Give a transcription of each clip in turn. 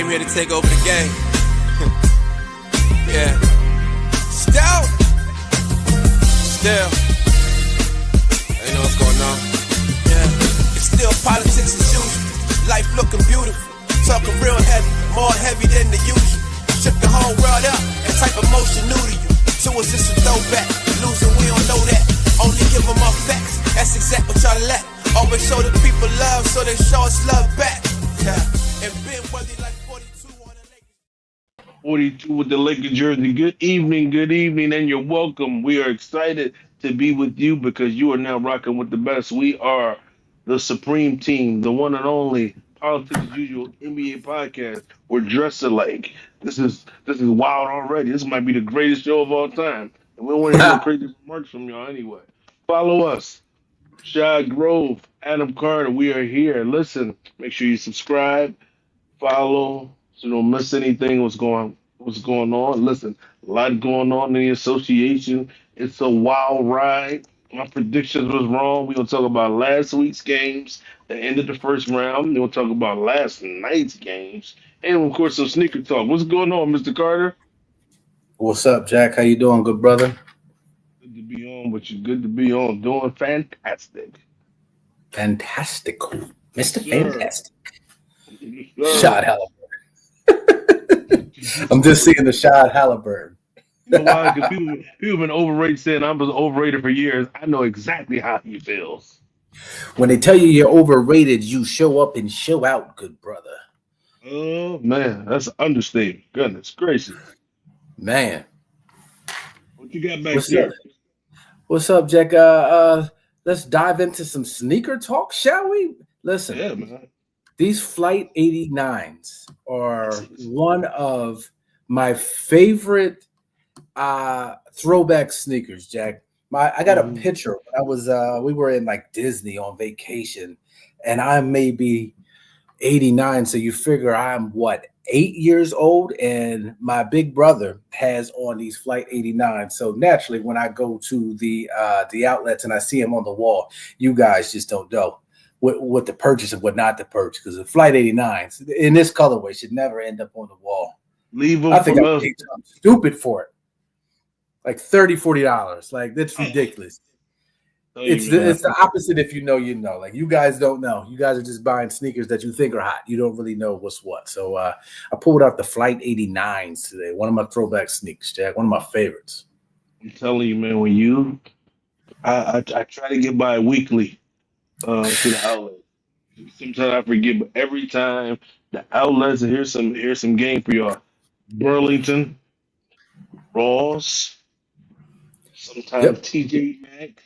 came here to take over the game. Yeah. Still. You know what's going on. Yeah. It's still politics as usual. Life looking beautiful. Talking real heavy, more heavy than the usual. Shook the whole world up, that type of motion new to you. To us it's a throwback. Losing, we don't know that. Only give them our facts. That's exactly what y'all lack. Always show the people love, so they show us love back. Yeah. And been worthy like 42 on the Lakers. 42 with the Lakers jersey. Good evening, and you're welcome. We are excited to be with you because you are now rocking with the best. We are the supreme team, the one and only Politics as Usual NBA podcast. We're dressed alike. This is wild already. This might be the greatest show of all time. And we don't want to hear no crazy remarks from y'all anyway. Follow us. Rashad Grove, Adam Carter, we are here. Listen, make sure you subscribe, follow, so you don't miss anything what's going on. Listen, a lot going on in the association. It's a wild ride. My predictions was wrong. We're gonna talk about last week's games, the end of the first round. We're gonna talk about last night's games, and of course some sneaker talk. What's going on, Mr. Carter? What's up, Jack? How you doing, good brother? Good to be on with you. Good to be on. Doing fantastic. Fantastical. Mr. Sure. Fantastic. Sure. Shad Halliburton. I'm just seeing the Shad Halliburton. You know why? Because people have been overrated, saying I was overrated for years. I know exactly how he feels. When they tell you you're overrated, you show up and show out, good brother. Oh, man. That's an understatement. Goodness gracious. Man. What you got back What's there? up? What's up, Jack? Let's dive into some sneaker talk, shall we? Listen, Yeah, man. these Flight 89s are one of my favorite throwback sneakers, Jack. I got a picture. We were in like Disney on vacation, and I'm maybe 89. So you figure I'm 8 years old, and my big brother has on these Flight 89. So naturally, when I go to the outlets and I see them on the wall, you guys just don't know what to purchase and what not to purchase, because the Flight 89s in this colorway should never end up on the wall. Leave them I think for I us. paid something stupid for it, like $30-$40. Like, that's ridiculous. It's the opposite. If you know, you know. Like, you guys don't know. You guys are just buying sneakers that you think are hot. You don't really know what's what. So I pulled out the Flight 89s today. One of my throwback sneakers, Jack. One of my favorites. I'm telling you, man, I try to get by weekly to the outlet. Sometimes I forget, but every time the outlets, and here's some game for y'all. Burlington, Ross, sometimes TJ Maxx.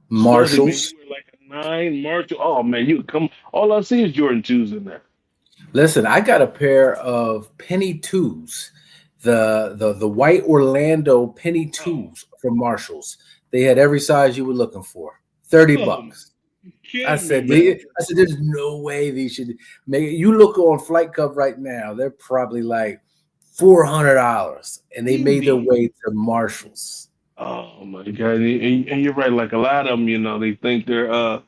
Marshalls. You were like a 9 Marshall. Oh man, you come. All I see is Jordan 2s in there. Listen, I got a pair of penny 2s, the white Orlando penny 2s from Marshalls. They had every size you were looking for. $30. I said, there's no way these should make it. You look on Flight Cup right now, they're probably like $400, and they made their way to Marshalls. Oh my God! And you're right. Like a lot of them, they think they're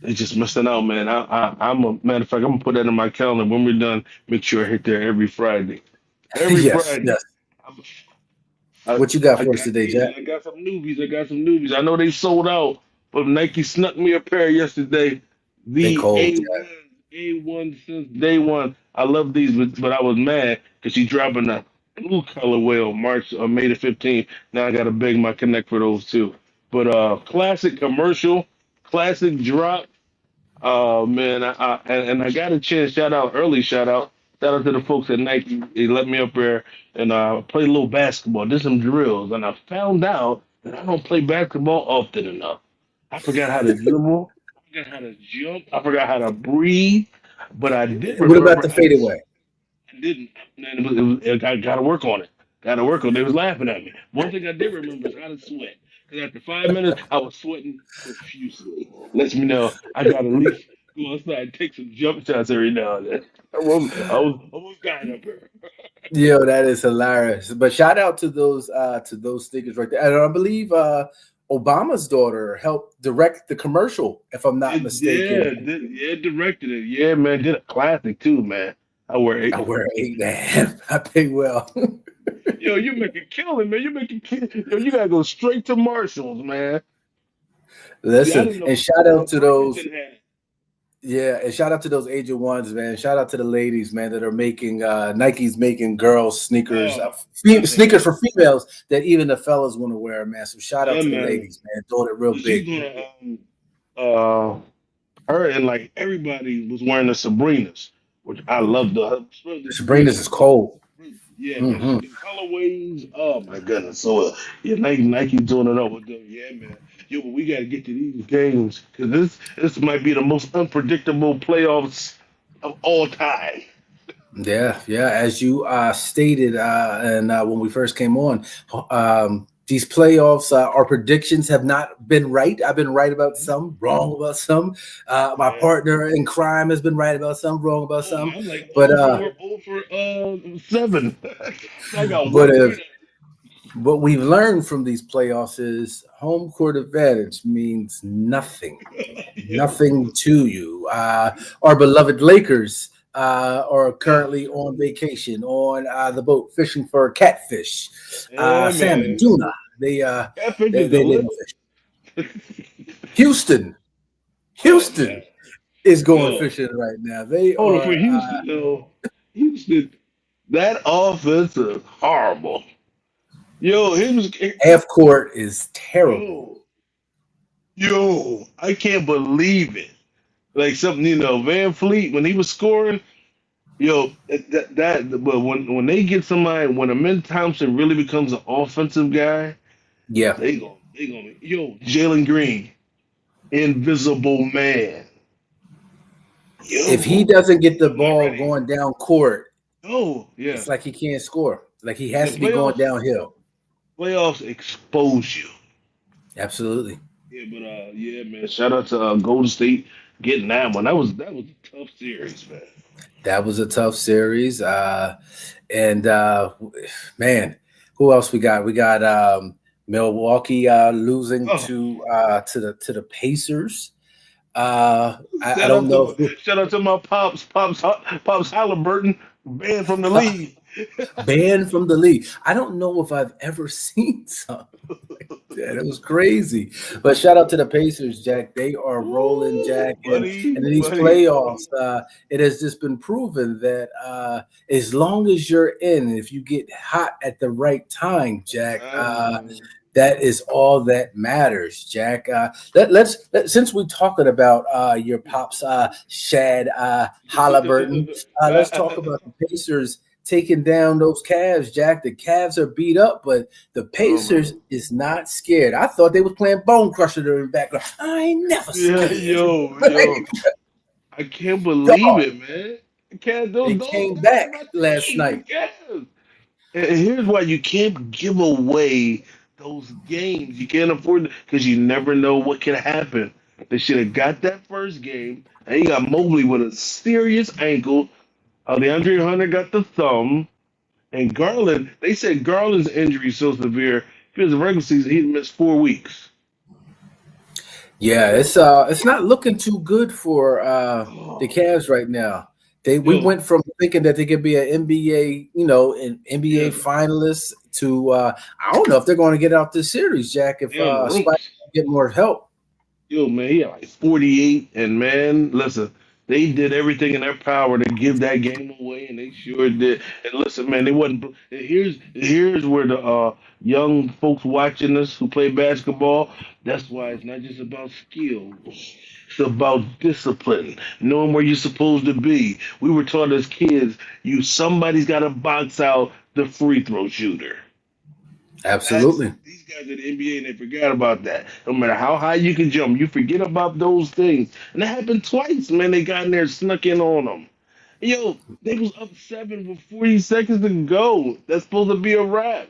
just missing out, man. I'm a matter of fact. I'm gonna put that in my calendar when we're done. Make sure I hit there every Friday. Every Friday. Yes. What you got for us today, Jack? I got some newbies. I know they sold out, but Nike snuck me a pair yesterday. The A1 since day one. I love these, but I was mad because she's dropping a blue colorway on May the 15th. Now I got to beg my connect for those too. But classic commercial, classic drop. Man, I got a chance. Shout out to the folks at Nike. They let me up there and play a little basketball, did some drills, and I found out that I don't play basketball often enough. I forgot how to dribble. I forgot how to jump. I forgot how to breathe. But I did. What about the fadeaway? I didn't. I got to work on it. They was laughing at me. One thing I did remember is how to sweat. Because after 5 minutes, I was sweating profusely. Lets me know I got to at least go outside and take some jump shots every now and then. I was almost dying up here. Yo, that is hilarious. But shout out to those sneakers right there. And I believe Obama's daughter helped direct the commercial, if I'm not mistaken. Yeah, directed it. Yeah, man, did a classic too, man. I wear I 8. wear 8.5. I pay well. Yo, you make a killing, man. You make a Yo, you gotta go straight to Marshalls, man. See, I Listen, didn't know and shout out to those. Burlington had it. Yeah, and shout out to those Agent Ones, man. Shout out to the ladies, man, that are making Nike's making girls sneakers, Oh, yeah, man. sneakers for females that even the fellas want to wear, man. So shout out Yeah, to the man. ladies, man, doing it real She's big. gonna her and like everybody was wearing the Sabrinas, which I love the Sabrina's is cold. Yeah, man. Hmm. The colorways. Oh my goodness. So yeah, Nike doing it up with them. Yeah, man. Yo, but we gotta get to these games because this might be the most unpredictable playoffs of all time. Yeah, yeah. As you stated, and when we first came on, these playoffs, our predictions have not been right. I've been right about some, wrong about some. My Yeah. partner in crime has been right about some, wrong about Oh, some. I'm like But 7. I got but one if winner. what we've learned from these playoffs is home court advantage means nothing, nothing to you. Our beloved Lakers are currently on vacation on the boat fishing for catfish, Yeah, salmon, man. tuna. They Catfish they is they, they delicious. don't fish. Houston, Oh man. Houston is going Yo, fishing right now. They hold on for are Houston though. Houston, that offense is horrible. Yo, he was. half court is terrible. Yo, yo, I can't believe it. Like something, Van Fleet when he was scoring. Yo, but when they get somebody, when a Amin Thompson really becomes an offensive guy, Yeah. they gonna Jalen Green, invisible man. If he Yo, doesn't get the I'm not ball ready. going down court, Oh yeah, it's like he can't score. Like he the has to be going downhill. playoffs expose you. Absolutely. Yeah, but yeah, man. Shout out to Golden State getting that one. That was a tough series, man. That was a tough series. And man, who else we got? We got Milwaukee losing Oh, to the Pacers. I shout don't out know. to shout out to my pops Halliburton, banned from the league. Banned from the league. I don't know if I've ever seen something like that. It was crazy. But shout out to the Pacers, Jack. They are rolling, Ooh, Jack. And in these buddy. playoffs, it has just been proven that as long as you're in, if you get hot at the right time, Jack, that is all that matters, Jack. Let's since we're talking about your pops, Shad Halliburton, let's talk about the Pacers taking down those Cavs, Jack. The Cavs are beat up, but the Oh my. Pacers is not scared. I thought they was playing Bone Crusher there in the background. I ain't never Yeah, scared. yo, I can't believe God, it, man. Can't those they those came guys are back my last team, the night. Cavs. And here's why you can't give away those games. You can't afford it because you never know what can happen. They should have got that first game, and you got Mobley with a serious ankle. DeAndre Hunter got the thumb, and Garland. They said Garland's injury is so severe. If it was a regular season, he'd miss 4 weeks. Yeah, it's not looking too good for the Oh, Cavs right now. We yo, went from thinking that they could be an NBA, an NBA yeah, finalist to I don't know if they're going to get out this series, Jack. If they on the Spike ropes. get more help. Yo, man, he had like 48, and man, listen, they did everything in their power to give that game away, and they sure did. And listen, man, they wasn't. Here's where the young folks watching us who play basketball. That's why it's not just about skill. It's about discipline, knowing where you're supposed to be. We were taught as kids, somebody's got to box out the free throw shooter. Absolutely. These guys at the NBA and they forgot about that. No matter how high you can jump, you forget about those things. And that happened twice, man. They got in there, snuck in on them. Yo, they was up 7 with 40 seconds to go. That's supposed to be a wrap.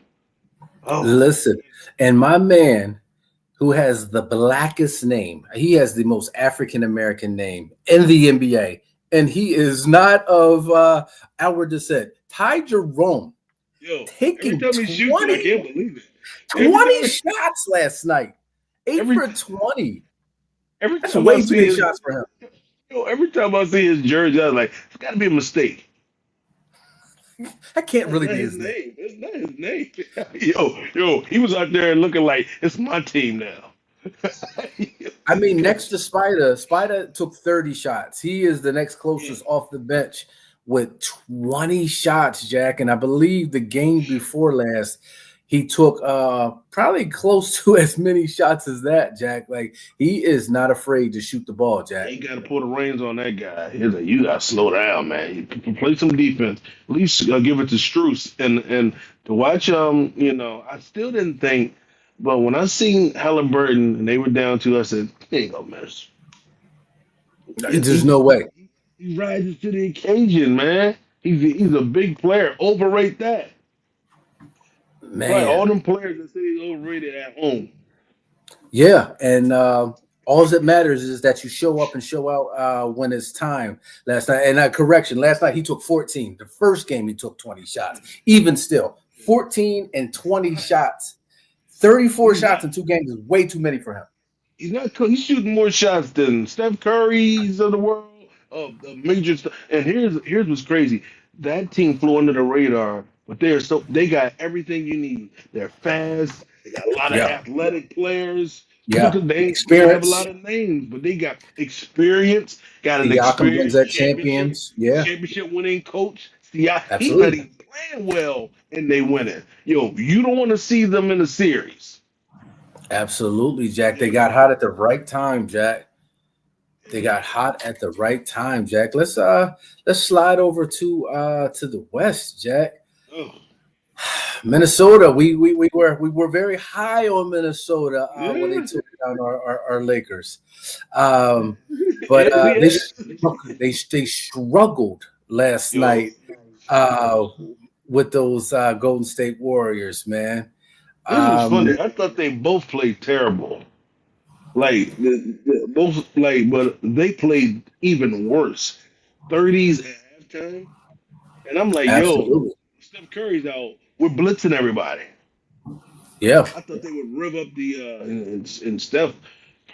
Oh, Listen, and my man who has the blackest name, he has the most African American name in the NBA, and he is not of our descent. Ty Jerome yo, every taking time he shoots it, I 20, can't believe it. Every 20 time, shots last night. 8 every for 20. every That's time I way too see many his, shots for him. every time I see his jersey, I was like, it's got to be a mistake. I can't That's really not be his his name. name. That's not his name. Yo, he was out there looking like it's my team now. I mean, next to Spider took 30 shots. He is the next Yeah. closest off the bench with 20 shots, Jack. And I believe the game before last, he took probably close to as many shots as that, Jack. Like, he is not afraid to shoot the ball, Jack. He got to pull the reins on that guy. He's like, you got to slow down, man. You play some defense. At least give it to Struce. And to watch, I still didn't think, but when I seen Halliburton and they were down to, I said, he ain't going to miss. There's no way. He rises to the occasion, man. He's a big player. Overrate that. Man. Right, all them players that say he's overrated at home. Yeah, and all that matters is that you show up and show out when it's time. Last night, and correction, last night he took 14. The first game he took 20 shots. Even still, 14 and 20 shots. 34 shots in 2 games is way too many for him. He's shooting more shots than Steph Curry's of the world, the major stuff. And here's what's crazy. That team flew under the radar, but they got everything you need. They're fast. They got a lot of athletic players. Yeah, they have a lot of names, but they got experience. Got an experienced champions. Yeah, championship winning coach. He's absolutely playing well, and they winning. Yo, you don't want to see them in a series. Absolutely, Jack. They got hot at the right time, Jack. They got hot at the right time, Jack. Let's slide over to the West, Jack. Oh. Minnesota. We were very high on Minnesota when they took down our Lakers, but they struggled last night with those Golden State Warriors, man. This was funny. I thought they both played terrible. Like but they played even worse. 30s at halftime, and I'm like, absolutely. Yo, Steph Curry's out. We're blitzing everybody. Yeah, I thought they would rev up the and Steph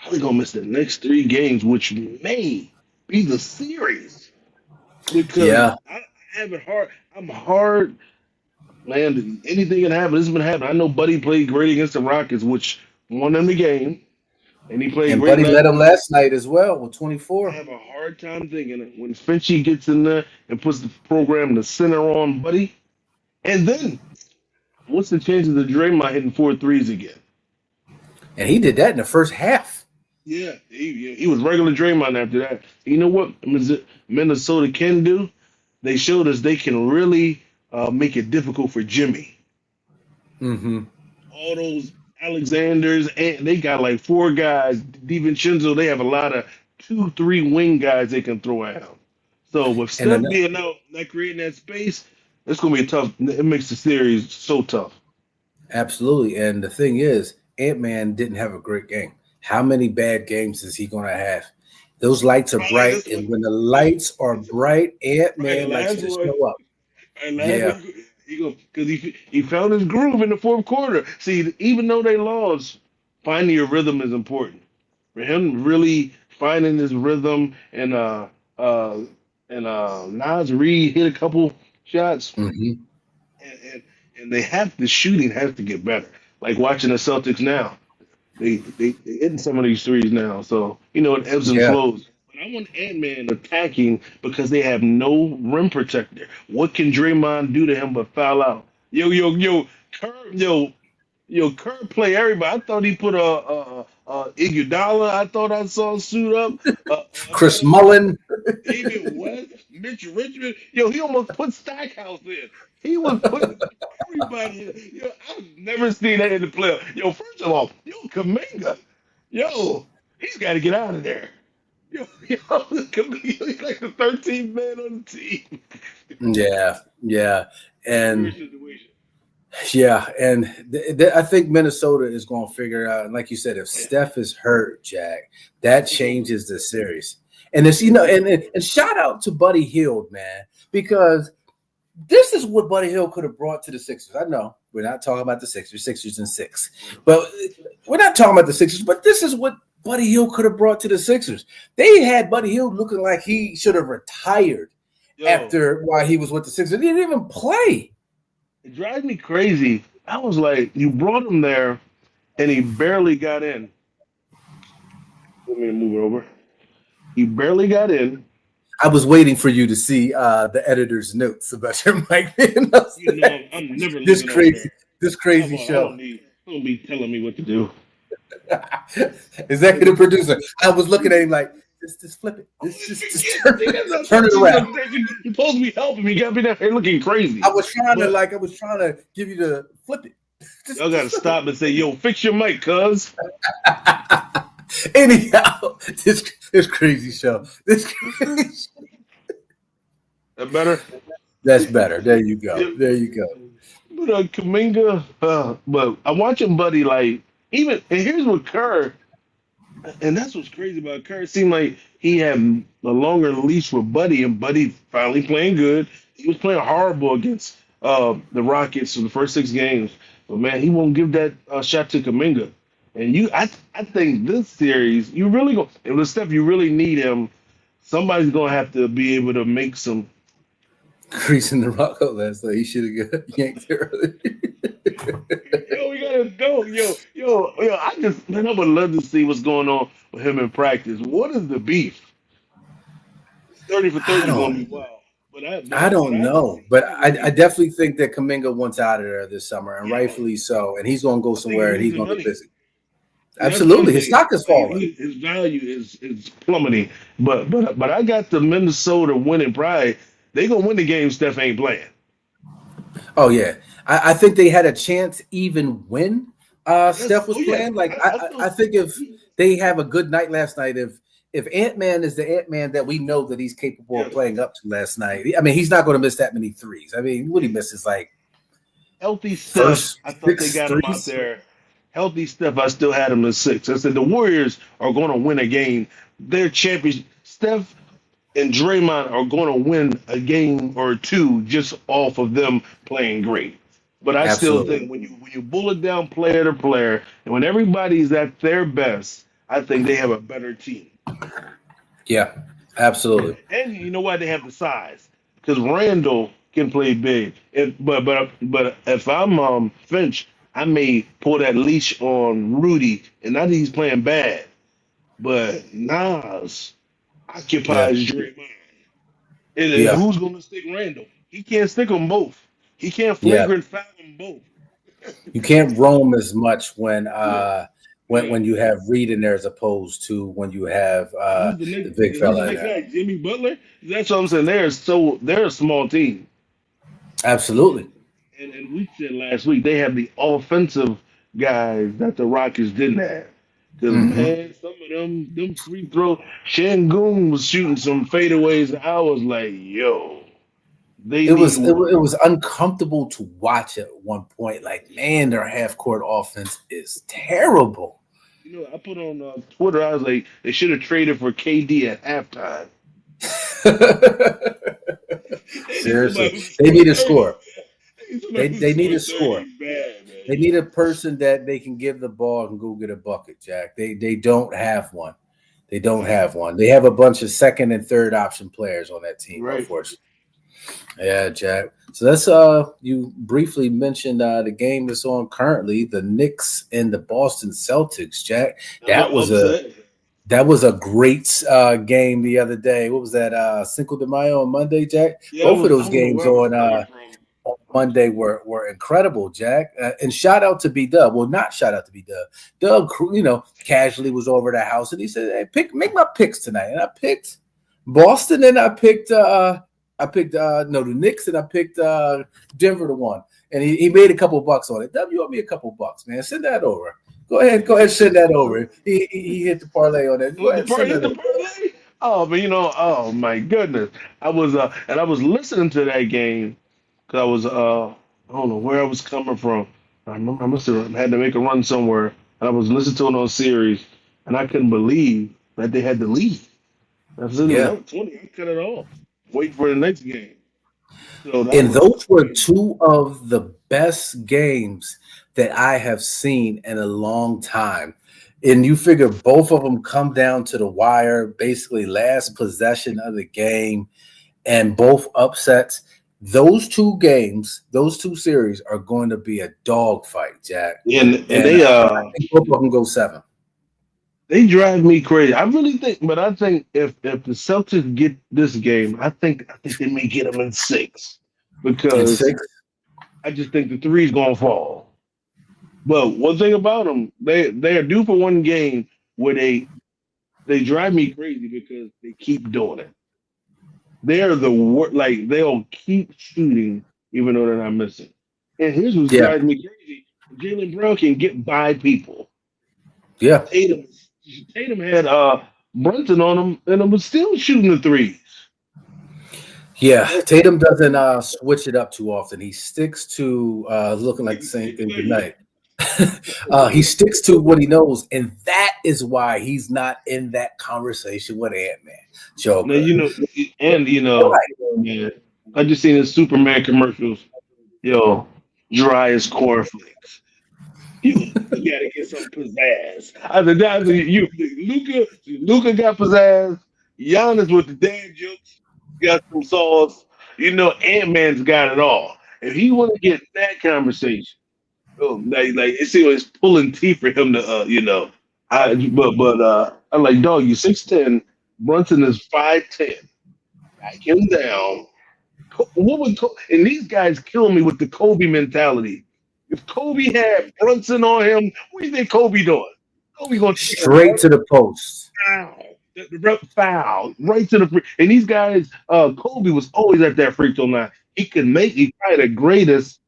probably gonna miss the next 3 games, which may be the series. Because I have it hard. I'm hard. Man, anything can happen. This has been happening. I know Buddy played great against the Rockets, which won them the game. And he played great. Buddy led him last night as well with 24. I have a hard time thinking it when Finchie gets in there and puts the program in the center on Buddy. And then, what's the chances of Draymond hitting 4 threes again? And he did that in the first half. Yeah, he was regular Draymond after that. You know what Minnesota can do? They showed us they can really make it difficult for Jimmy. Mm-hmm. All those Alexanders, and they got like 4 guys. DiVincenzo, they have a lot of 2-3 wing guys they can throw out. So with Steph being out, not creating that space, it's going to be tough. It makes the series so tough. Absolutely. And the thing is, Ant-Man didn't have a great game. How many bad games is he going to have? Those lights are bright, and when the lights are bright, Ant-Man likes to show up. Yeah. Because he found his groove in the fourth quarter. See, even though they lost, finding your rhythm is important. For him really finding his rhythm, and Nas Reed hit a couple shots, and the shooting has to get better. Like watching the Celtics now, they hitting some of these threes now, so it ebbs and flows. But I want Ant-Man attacking because they have no rim protector. What can Draymond do to him but foul out? Kerr play everybody. I thought he put Iguodala. I thought I saw suit up. Chris Mullin, David West, Mitch Richmond. He almost put Stackhouse in. He was putting everybody in. I've never seen that in the playoffs. First of all, Kuminga. He's got to get out of there. He's like the 13th man on the team. Yeah. And I think Minnesota is going to figure it out. And like you said, if Steph is hurt, Jack, that changes the series. And it's and shout out to Buddy Hield, man, because this is what Buddy Hield could have brought to the Sixers. I know we're not talking about the Sixers in 6, but we're not talking about the Sixers. But this is what Buddy Hield could have brought to the Sixers. They had Buddy Hield looking like he should have retired after while he was with the Sixers. He didn't even play. It drives me crazy. I was like, you brought him there, and he barely got in. Let me move it over. He barely got in. I was waiting for you to see the editor's notes about your mic. I'm never this crazy show. Don't be telling me what to do. Executive producer. I was looking at him like, just flip it. Just turn it around. You're supposed to be helping me. You got me down here looking crazy. I was trying to give you the flip it. Y'all gotta stop and say, yo, fix your mic, cuz. Anyhow, this crazy show. That better? That's better. There you go. There you go. But Kuminga, but I'm watching Buddy and here's what Kerr, and that's what's crazy about Kerr. It seemed like he had a longer leash with Buddy, and Buddy finally playing good. He was playing horrible against the Rockets for the first 6 games, but man, he won't give that shot to Kuminga. And I think this series, you really go. And the stuff you really need him. Somebody's gonna have to be able to make some. Creasing the rock out last night. He should have got yanked early. Yo, we gotta go. Yo. I would love to see what's going on with him in practice. What is the beef? 30 for 30 is gonna be wild. I don't know, but I definitely think that Kuminga wants out of there this summer, and rightfully so. And he's gonna go somewhere, and he's gonna get busy. Absolutely, his stock is falling. His value is plummeting. But I got the Minnesota winning pride. They gonna win the game. Steph ain't playing. Oh yeah, I think they had a chance even when Steph was playing. Like I think if they have a good night last night, if Ant-Man is the Ant-Man that we know that he's capable of playing up to last night, I mean he's not going to miss that many threes. I mean what he misses like healthy Steph. I thought they got him out there. Healthy Steph, I still had him in 6. I said the Warriors are going to win a game. They're champions. Steph and Draymond are going to win a game or 2 just off of them playing great. But I still think when you bullet down player to player, and when everybody's at their best, I think they have a better team. Yeah, absolutely. And you know why they have the size? Because Randall can play big. But if I'm Finch, I may pull that leash on Rudy, and not that he's playing bad, but Nas occupies Draymond. And who's going to stick Randall? He can't stick them both. He can't flagrant foul them both. You can't roam as much when you have Reed in there as opposed to when you have the big fella in there. Jimmy Butler. That's what I'm saying. They're a small team. Absolutely. And we said last week they have the offensive guys that the Rockets didn't have. Because man, some of them free throw, Şengün was shooting some fadeaways. And I was like, yo, it was uncomfortable to watch at one point. Like, man, their half court offense is terrible. You know, I put on Twitter. I was like, they should have traded for KD at halftime. Seriously, they need a score. They need a score. They need a person that they can give the ball and go get a bucket, Jack. They don't have one. They don't have one. They have a bunch of second and third option players on that team, unfortunately. Yeah, Jack. So that's you briefly mentioned the game that's on currently, the Knicks and the Boston Celtics, Jack. That was a great game the other day. What was that? Cinco de Mayo on Monday, Jack? Both of those games on Monday were incredible, Jack. And shout out to B-Dub. Well, not shout out to B-Dub. Doug, casually was over the house and he said, "Hey, make my picks tonight." And I picked Boston and I picked the Knicks and I picked Denver to 1. And he made a couple bucks on it. W, you owe me a couple bucks, man. Send that over. Go ahead, send that over. He hit the parlay on that. Go ahead, send that over. Oh, but oh my goodness. I was listening to that game. Cause I was I don't know where I was coming from. I remember I must have had to make a run somewhere, and I was listening to it on series, and I couldn't believe that they had the lead. I was in 20. I cut it off. Wait for the next game. So those were 2 of the best games that I have seen in a long time. And you figure both of them come down to the wire, basically last possession of the game. and both upsets. Those two games, those two series are going to be a dogfight, Jack. And I think both of them go 7. they drive me crazy. I really think, but I think if the Celtics get this game, I think they may get them in 6 In because 6? I just think the three's gonna fall. But one thing about them, they are due for one game where they drive me crazy because they keep doing it. They're the worst. Like they'll keep shooting even though they're not missing. And here's what Yeah. drives me crazy: Jalen Brown can get by people. Yeah. Tatum, Tatum had Brunson on him, and it was still shooting the threes. Yeah. Tatum doesn't switch it up too often. He sticks to looking like the same thing tonight. He sticks to what he knows, and that is why he's not in that conversation with Ant-Man. Joker. Now, man, I just seen his Superman commercials. Yo, dry as cornflakes. You gotta get some pizzazz. Luca got pizzazz. Giannis with the dad jokes got some sauce. Ant-Man's got it all. If he want to get that conversation, like it seems it's pulling teeth for him to, I'm like, dog, you 6'10", Brunson is 5'10". Back him down. And these guys kill me with the Kobe mentality. If Kobe had Brunson on him, what do you think Kobe doing? Kobe going straight to the post. Foul. The rep foul right to the free. And these guys, Kobe was always at that free throw line. He's probably the greatest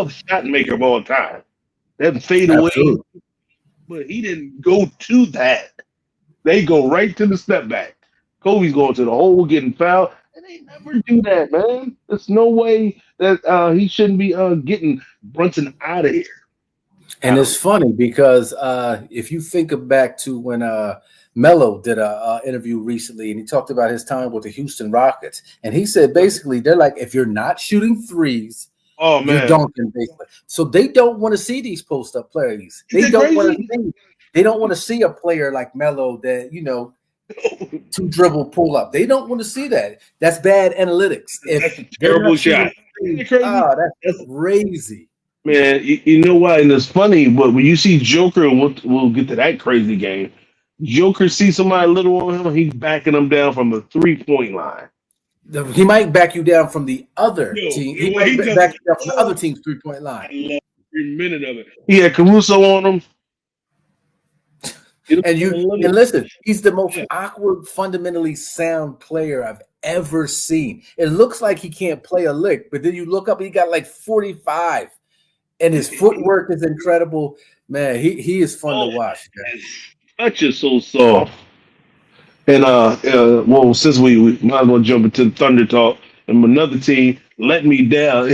shot maker of all time. That fade away, but he didn't go to that. They go right to the step back. Kobe's going to the hole, getting fouled, and they never do that, man. There's no way that he shouldn't be getting Brunson out of here. And it's funny because if you think back to when Melo did a interview recently, and he talked about his time with the Houston Rockets, and he said basically they're like, if you're not shooting threes, oh man, you're dunking basically. So they don't want to see these post up plays. They don't want to see. They don't want to see a player like Melo that to dribble pull up. They don't want to see that. That's bad analytics. That's a terrible shot. That's crazy. Man, you know why? And it's funny, but when you see Joker, and we'll get to that crazy game. Joker sees somebody little on him, he's backing them down from the 3-point line. He might back you down from the other team. He might back you down from the other team's 3-point line. I love every minute of it. He had Caruso on him. And listen, he's the most awkward, fundamentally sound player I've ever seen. It looks like he can't play a lick, but then you look up, he got like 45, and his footwork is incredible. Man, he is fun to watch. His touch is so soft. And since we might as well jump into the Thunder talk, and another team let me down.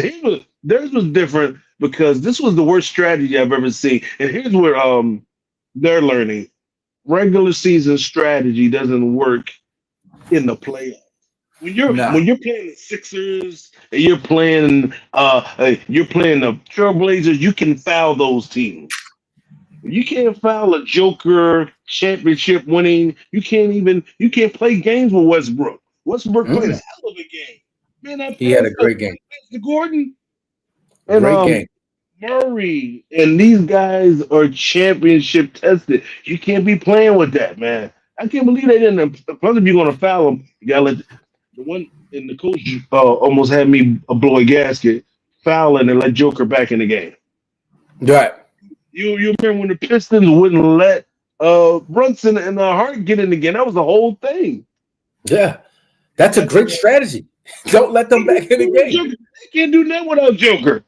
Theirs was different because this was the worst strategy I've ever seen. And here's where they're learning. Regular season strategy doesn't work in the playoffs. When you're playing the Sixers and you're playing the Trailblazers, you can foul those teams. You can't foul a Joker championship winning. You can't play games with Westbrook. Westbrook played a hell of a game. Man, he had a great game. Gordon and great game. Murray and these guys are championship tested. You can't be playing with that, man. I can't believe they didn't. Plus, if you're going to foul them, you got to let the one. And the coach almost had me blow a gasket, fouling and let Joker back in the game. Right. You remember when the Pistons wouldn't let Brunson and Hart get in again? That was the whole thing. Yeah, that's a great strategy. Don't let them back in the game. They can't do nothing without Joker.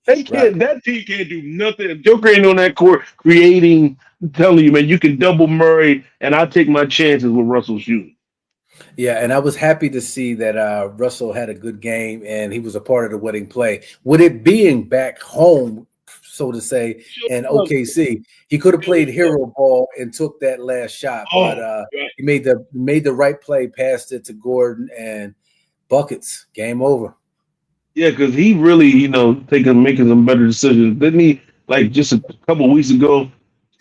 They can't. Right. That team can't do nothing. If Joker ain't on that court creating, I'm telling you, man, you can double Murray, and I take my chances with Russell shooting. Yeah, and I was happy to see that Russell had a good game, and he was a part of the winning play. With it being back home, so to say, in OKC, he could have played hero ball and took that last shot, but he made the right play, passed it to Gordon, and buckets. Game over. Yeah, because he really, making some better decisions. Didn't he, like just a couple of weeks ago,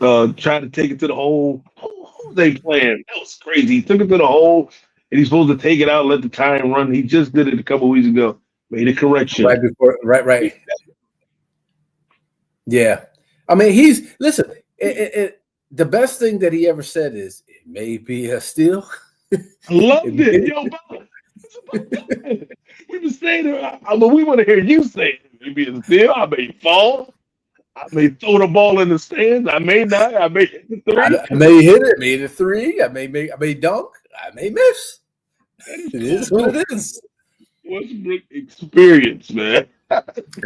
try to take it to the hole? Who they playing? That was crazy. He took it to the hole, and he's supposed to take it out, let the time run. He just did it a couple weeks ago. Made a correction. Right before, right. Yeah. I mean, listen, the best thing that he ever said is, it may be a steal. I loved it. Yo, we been saying it. We want to hear you say it. Maybe a steal. I may fall. I may throw the ball in the stands. I may not. I may hit the three. I may hit it. I may hit a three. I may dunk. I may miss. It is what it is. Westbrook experience, man.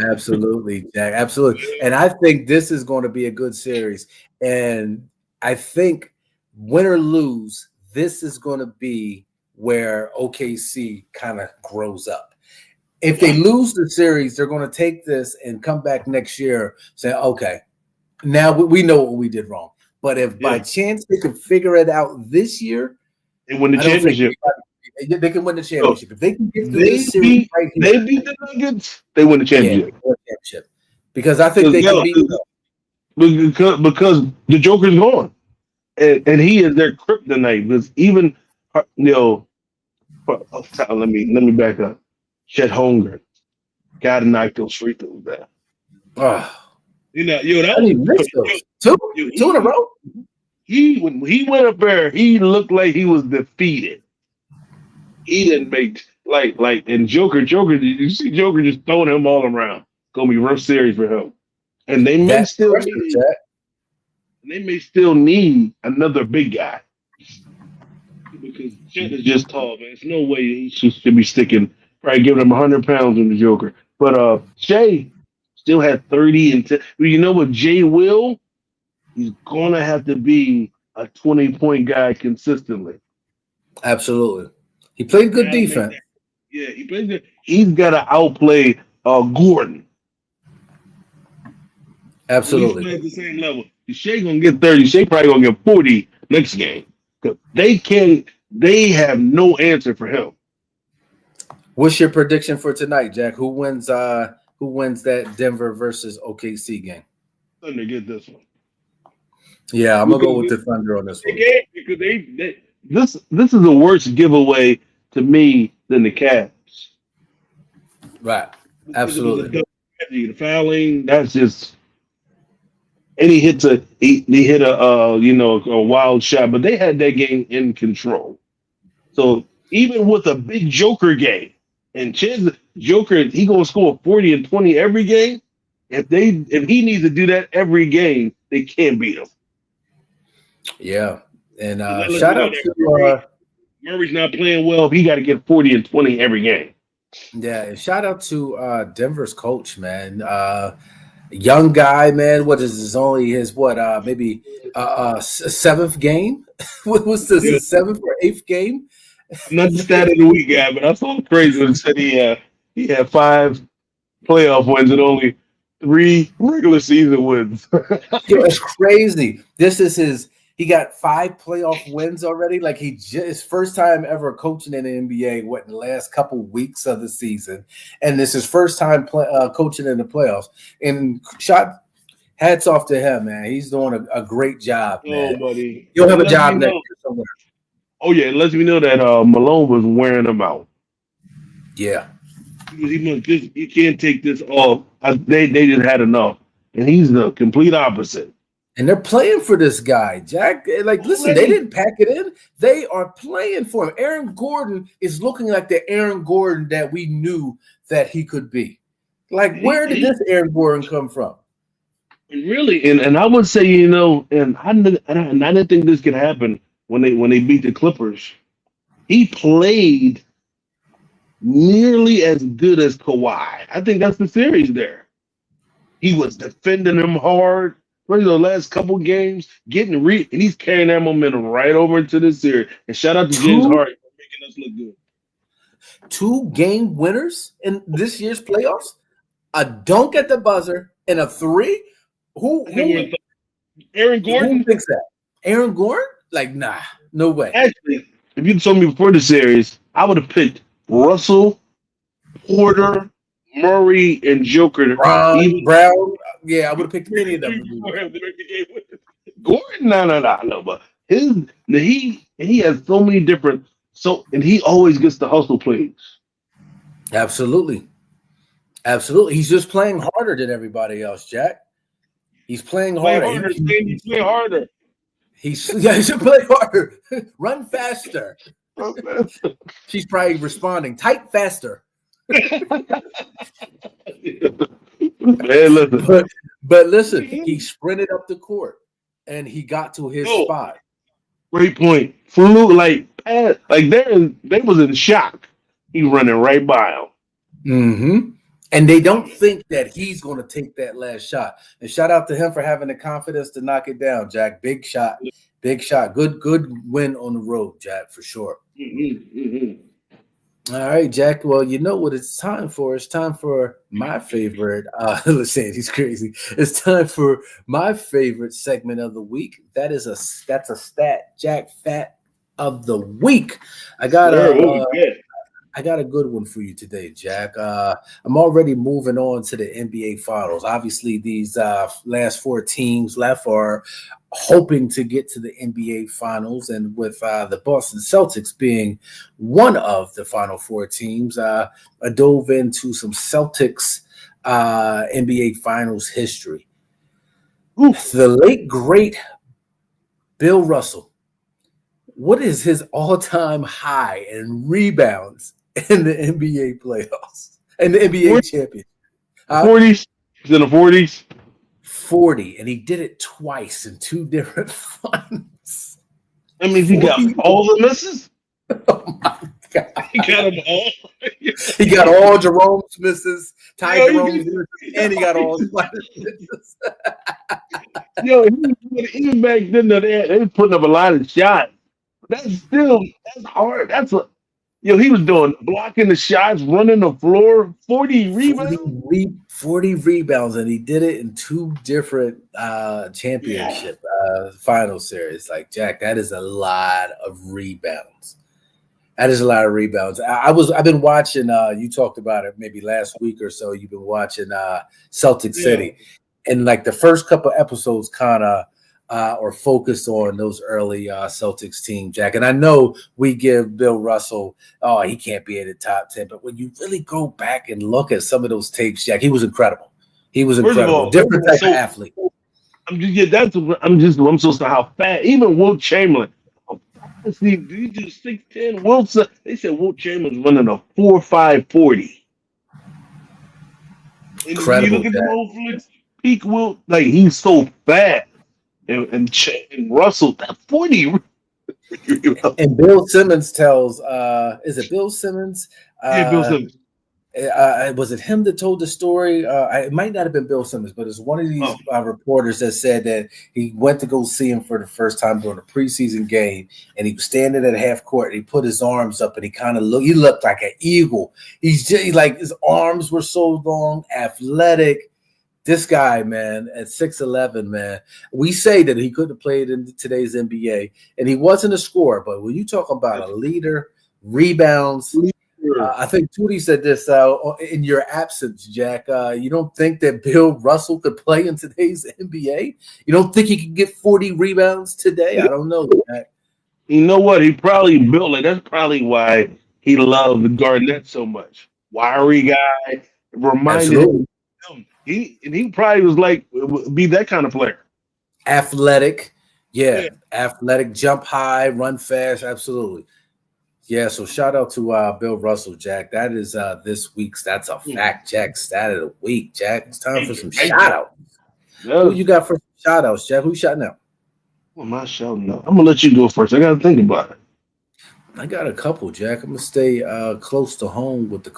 Absolutely, Jack. Absolutely. And I think this is going to be a good series. And I think win or lose, this is going to be where OKC kind of grows up. If they lose the series, they're going to take this and come back next year saying, okay, now we know what we did wrong. But if by chance they can figure it out this year, they win the championship. They can win the championship. If they can get through this series right here, they beat the Nuggets, they win the championship. Yeah, because I think they can beat them. Because the Joker's gone. And he is their kryptonite. Because even, let me back up. Chet Holmgren got to knock those free throws down. Two in a row. When he went up there, he looked like he was defeated. He didn't make and Joker. You see Joker just throwing him all around. It's gonna be a rough series for him. And they may still need another big guy. Because Chet is just tall, man. There's no way he should be sticking, probably giving him 100 pounds on the Joker. But Shea still had 30 and 10. You know what Jay will? He's gonna have to be a 20-point guy consistently. Absolutely. He played good defense. Yeah, he played good. He's got to outplay Gordon. Absolutely. He's at the same level. Shea gonna get 30. Shea probably gonna get 40 next game. They have no answer for him. What's your prediction for tonight, Jack? Who wins that Denver versus OKC game? Thunder get this one. Yeah, I'm gonna go with the Thunder on this one. Because this is a worse giveaway to me than the Cavs. Right. Absolutely. The fouling, that's just. And he hit a wild shot, but they had that game in control. So even with a big Joker game, and Joker, he gonna score 40 and 20 every game. If he needs to do that every game, they can't beat him. Yeah, and shout out to Murray's not playing well. He got to get 40 and 20 every game. Yeah, and shout out to Denver's coach, man. Young guy, man. What is this? Only his maybe seventh game? What was this? His seventh or eighth game? I'm not the stat of the week guy, but I saw crazy when he said he had 5 playoff wins and only 3 regular season wins. It's crazy. This is his. He got 5 playoff wins already. Like his first time ever coaching in the NBA. In the last couple weeks of the season, and this is his first time coaching in the playoffs. And hats off to him, man. He's doing a great job, man. Buddy. You'll have a job next year somewhere. Oh yeah, it lets me know that Malone was wearing him out. Yeah, he can't take this off. They just had enough, and he's the complete opposite. And they're playing for this guy, Jack. Like, listen, they didn't pack it in. They are playing for him. Aaron Gordon is looking like the Aaron Gordon that we knew that he could be. Like, where did this Aaron Gordon come from? Really, and I would say, and I didn't think this could happen when they beat the Clippers. He played nearly as good as Kawhi. I think that's the series there. He was defending him hard. The last couple games, and he's carrying that momentum right over into this series. And shout out to James Harden for making us look good. 2 game winners in this year's playoffs, a dunk at the buzzer and a 3. Who Aaron Gordon? Who thinks that? Aaron Gordon? Like, nah, no way. Actually, if you told me before the series, I would have picked Russell, Porter, Murray, and Joker. Brown. Yeah, I would have picked any of them. Gordon, no. But he has so many different So, and he always gets the hustle plays. Absolutely. Absolutely. He's just playing harder than everybody else, Jack. He's playing Play harder. harder, Sandy. Play harder. He should play harder. Run faster. She's probably responding, type faster. Man, listen. But listen, he sprinted up the court and he got to his spot. Great point. Flew like they was in shock. He running right by him. Mm-hmm. And they don't think that he's going to take that last shot. And shout out to him for having the confidence to knock it down, Jack. Big shot. Big shot. Good win on the road, Jack, for sure. All right, Jack. Well, you know what it's time for. It's time for my favorite. Listen, he's crazy. It's time for my favorite segment of the week. That's a stat, Jack. Fat of the week. I got a good one for you today, Jack. I'm already moving on to the NBA Finals. Obviously, these last four teams left are hoping to get to the NBA Finals, and with the Boston Celtics being one of the Final Four teams, I dove into some Celtics NBA Finals history. The late, great Bill Russell. What is his all-time high in rebounds in the NBA playoffs and the NBA championship? 40s? He's in the 40s? 40, and he did it twice in two different finals. I mean, he got all the misses? Oh, my God. He got them all? He got all Jerome's misses, Ty Jerome's misses, and he got all his misses. Yo, even back then, they was putting up a lot of shots. That's hard. He was doing blocking the shots, running the floor, 40 rebounds. 40 rebounds, and he did it in two different championship final series. Like, Jack, that is a lot of rebounds. That is a lot of rebounds. I've been watching. You talked about it maybe last week or so. You've been watching Celtic City, and like the first couple episodes kind of or focused on those early Celtics team, Jack. And I know we give Bill Russell, he can't be in the top 10. But when you really go back and look at some of those tapes, Jack, he was incredible. He was incredible. Different type of athlete. I'm so sorry how fast. Even Wilt Chamberlain. See, you do 6'10". Wilson. They said Wilt Chamberlain's running a 4.5 40. Incredible. You look at the whole flicks, peak Wilt, like he's so fast. And Russell, that 40. And Bill Simmons tells, is it Bill Simmons? Bill Simmons. Was it him that told the story? It might not have been Bill Simmons, but it's one of these reporters that said that he went to go see him for the first time during a preseason game, and he was standing at half court, and he put his arms up, and he looked like an eagle. He's like, his arms were so long, athletic. This guy, man, at 6'11", man, we say that he couldn't have played in today's NBA, and he wasn't a scorer. But when you talk about a leader, rebounds, I think Tootie said this in your absence, Jack. You don't think that Bill Russell could play in today's NBA? You don't think he could get 40 rebounds today? I don't know, Jack. You know what? He probably built it. That's probably why he loved Garnett so much. Wiry guy, reminded him. He probably was like, be that kind of player. Athletic. Athletic, jump high, run fast. Absolutely. Yeah, so shout out to Bill Russell, Jack. That is this week's. That's a fact, Jack. Stat of the week, Jack. It's time for some shout outs. Who you got for some shout outs, Jack? Who's shouting out? What am I shouting out? I'm going to let you go first. I got to think about it. I got a couple, Jack. I'm going to stay close to home with the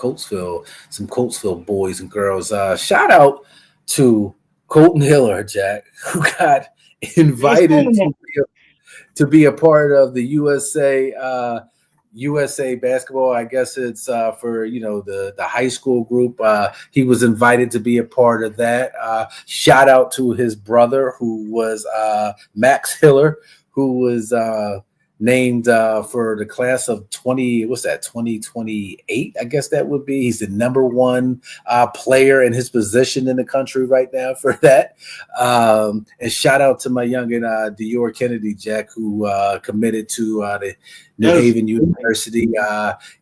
some Coatesville boys and girls. Shout out to Colton Hiller, Jack, who got invited to be a part of the USA basketball. I guess it's for, the high school group. He was invited to be a part of that. Shout out to his brother, who was Max Hiller, who was named for the class of 2028, I guess that would be. He's the number one player in his position in the country right now for that. And shout out to my youngin Dior Kennedy, Jack, who committed to the New Haven University.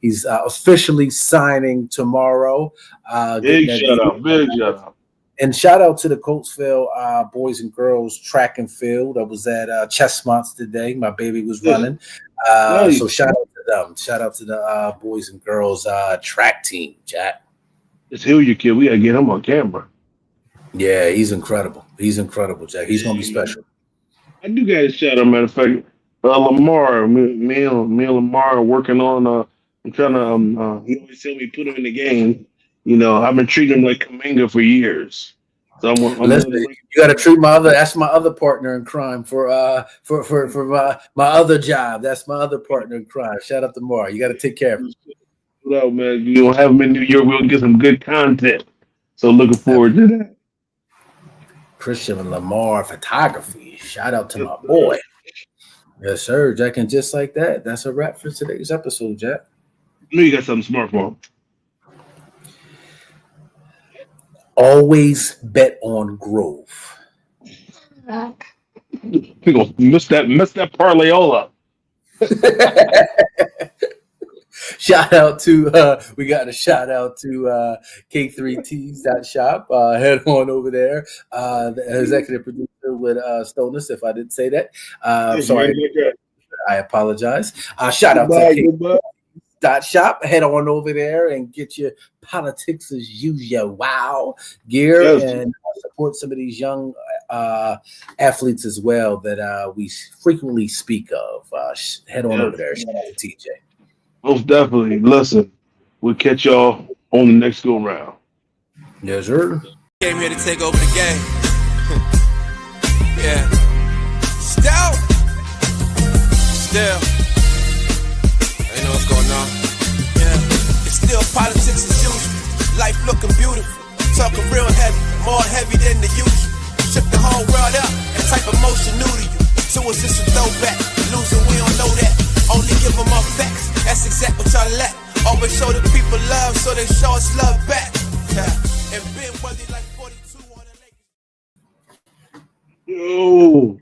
He's officially signing tomorrow. Big shout out. And shout out to the Coatesville boys and girls track and field. I was at Chestmont's today. My baby was running. So shout out to them. Shout out to the boys and girls track team, Jack. It's Hilliard kid. We got to get him on camera. Yeah, he's incredible. He's incredible, Jack. He's going to be special. I do got to shout out, matter of fact, Lamar. Me and Lamar are working on, I'm trying to, he always tell me put him in the game. You know, I've been treating him like Kaminga for years. So listen, you got to treat that's my other partner in crime for my other job. That's my other partner in crime. Shout out to Mar. You got to take care of him. Well, man, you don't have him in New York. We'll get some good content. So looking forward to that. Christian Lamar photography. Shout out to my boy. Yes, sir, Jack. And just like that, that's a wrap for today's episode, Jack. I know you got something smart for him. Always bet on Grove. We gonna miss that parlayola. Shout out to we got a shout out to K3Ts.shop. Head on over there. The executive producer with Stonus, if I didn't say that. Sorry, I apologize. Shout out to K3Ts.shop. Head on over there and get your politics as usual gear and support some of these young athletes as well that we frequently speak of. Head on over there. Shout out to TJ. Most definitely. Listen, we'll catch y'all on the next go round. Yes, sir. Came here to take over the game. Yeah. Still. You know what's going on. Yeah. It's still politics as usual. Life looking beautiful. Talking real heavy. More heavy than the usual. Shook the whole world up. That type of motion new to you. So it's just a throwback. Losing, we don't know that. Only give them our facts. That's exactly what y'all lack. Always show the people love, so they show us love back. Yeah. And Ben Weather like 42 on the Lakers. Yo.